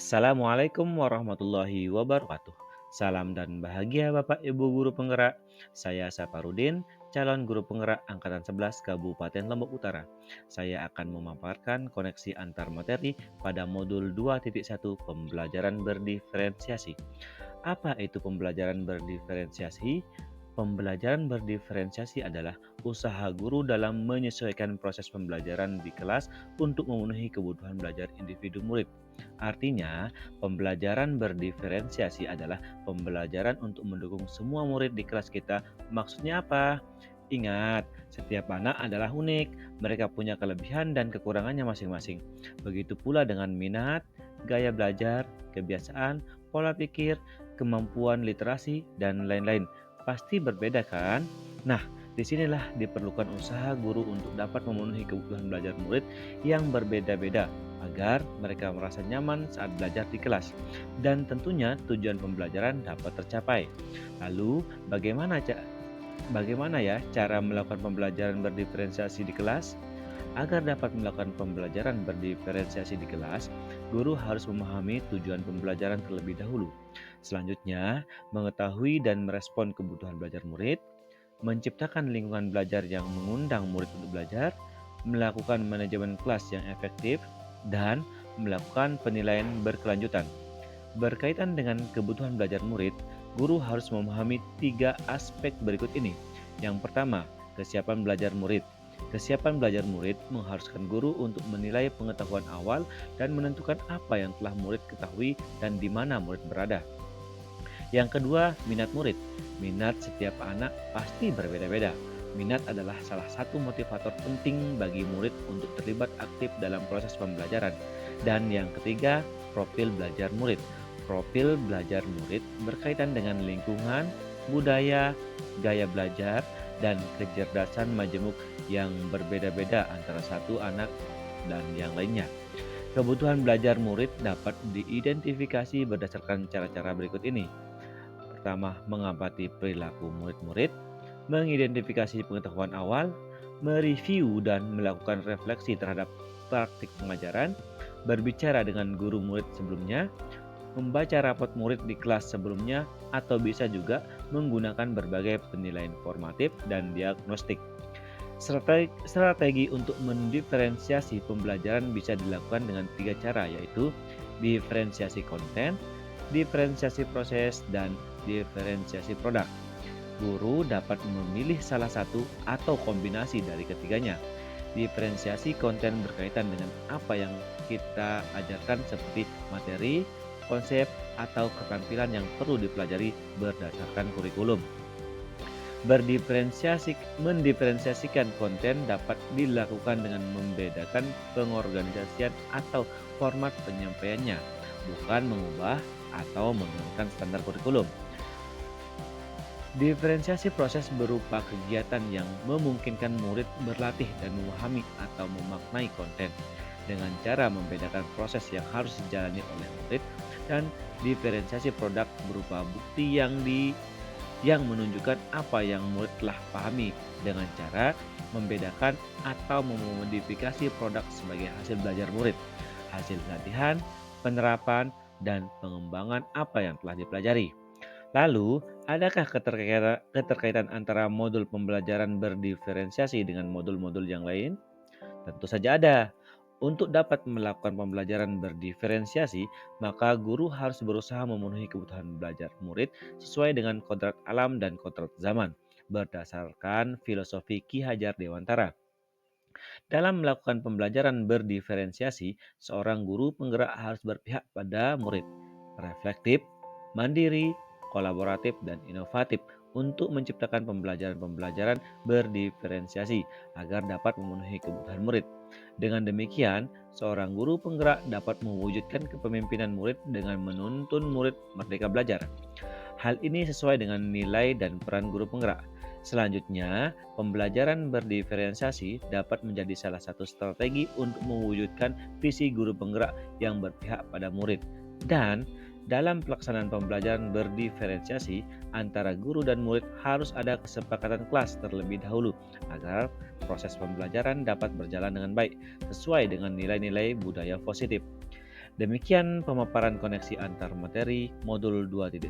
Assalamualaikum warahmatullahi wabarakatuh. Salam dan bahagia Bapak Ibu Guru Penggerak. Saya Saparudin, calon guru penggerak Angkatan 11 Kabupaten Lombok Utara. Saya akan memaparkan koneksi antar materi pada modul 2.1 pembelajaran berdiferensiasi. Apa itu pembelajaran berdiferensiasi? Pembelajaran berdiferensiasi adalah usaha guru dalam menyesuaikan proses pembelajaran di kelas untuk memenuhi kebutuhan belajar individu murid. Artinya, pembelajaran berdiferensiasi adalah pembelajaran untuk mendukung semua murid di kelas kita. Maksudnya apa? Ingat, setiap anak adalah unik. Mereka punya kelebihan dan kekurangannya masing-masing. Begitu pula dengan minat, gaya belajar, kebiasaan, pola pikir, kemampuan literasi, dan lain-lain. Pasti berbeda kan? Nah, disinilah diperlukan usaha guru untuk dapat memenuhi kebutuhan belajar murid yang berbeda-beda agar mereka merasa nyaman saat belajar di kelas. Dan tentunya tujuan pembelajaran dapat tercapai. Lalu, bagaimana ya cara melakukan pembelajaran berdiferensiasi di kelas? Agar dapat melakukan pembelajaran berdiferensiasi di kelas, guru harus memahami tujuan pembelajaran terlebih dahulu. Selanjutnya, mengetahui dan merespon kebutuhan belajar murid, menciptakan lingkungan belajar yang mengundang murid untuk belajar, melakukan manajemen kelas yang efektif, dan melakukan penilaian berkelanjutan. Berkaitan dengan kebutuhan belajar murid, guru harus memahami tiga aspek berikut ini. Yang pertama, kesiapan belajar murid. Kesiapan belajar murid mengharuskan guru untuk menilai pengetahuan awal dan menentukan apa yang telah murid ketahui dan di mana murid berada. Yang kedua, minat murid. Minat setiap anak pasti berbeda-beda. Minat adalah salah satu motivator penting bagi murid untuk terlibat aktif dalam proses pembelajaran. Dan yang ketiga, profil belajar murid. Profil belajar murid berkaitan dengan lingkungan, budaya, gaya belajar, dan kecerdasan majemuk yang berbeda-beda antara satu anak dan yang lainnya. Kebutuhan belajar murid dapat diidentifikasi berdasarkan cara-cara berikut ini. Pertama, mengamati perilaku murid-murid, mengidentifikasi pengetahuan awal, mereview dan melakukan refleksi terhadap praktik pengajaran, berbicara dengan guru murid sebelumnya, membaca rapot murid di kelas sebelumnya, atau bisa juga menggunakan berbagai penilaian formatif dan diagnostik. Strategi untuk mendiferensiasi pembelajaran bisa dilakukan dengan tiga cara, yaitu diferensiasi konten, diferensiasi proses, dan diferensiasi produk. Guru dapat memilih salah satu atau kombinasi dari ketiganya. Diferensiasi konten berkaitan dengan apa yang kita ajarkan seperti materi, konsep, atau keterampilan yang perlu dipelajari berdasarkan kurikulum. Mendiferensiasikan konten dapat dilakukan dengan membedakan pengorganisasian atau format penyampaiannya, bukan mengubah atau menurunkan standar kurikulum. Diferensiasi proses berupa kegiatan yang memungkinkan murid berlatih dan memahami atau memaknai konten dengan cara membedakan proses yang harus dijalani oleh murid, dan diferensiasi produk berupa bukti yang menunjukkan apa yang murid telah pahami dengan cara membedakan atau memodifikasi produk sebagai hasil belajar murid, hasil latihan, penerapan, dan pengembangan apa yang telah dipelajari. Lalu, adakah keterkaitan antara modul pembelajaran berdiferensiasi dengan modul-modul yang lain? Tentu saja ada. Untuk dapat melakukan pembelajaran berdiferensiasi, maka guru harus berusaha memenuhi kebutuhan belajar murid sesuai dengan kodrat alam dan kodrat zaman, berdasarkan filosofi Ki Hajar Dewantara. Dalam melakukan pembelajaran berdiferensiasi, seorang guru penggerak harus berpihak pada murid, reflektif, mandiri, kolaboratif, dan inovatif untuk menciptakan pembelajaran-pembelajaran berdiferensiasi agar dapat memenuhi kebutuhan murid. Dengan demikian, seorang guru penggerak dapat mewujudkan kepemimpinan murid dengan menuntun murid merdeka belajar. Hal ini sesuai dengan nilai dan peran guru penggerak. Selanjutnya, pembelajaran berdiferensiasi dapat menjadi salah satu strategi untuk mewujudkan visi guru penggerak yang berpihak pada murid. Dan dalam pelaksanaan pembelajaran berdiferensiasi antara guru dan murid harus ada kesepakatan kelas terlebih dahulu agar proses pembelajaran dapat berjalan dengan baik sesuai dengan nilai-nilai budaya positif. Demikian pemaparan koneksi antar materi modul 2.1.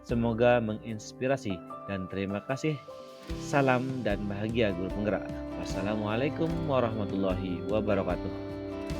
Semoga menginspirasi dan terima kasih. Salam dan bahagia guru penggerak. Wassalamualaikum warahmatullahi wabarakatuh.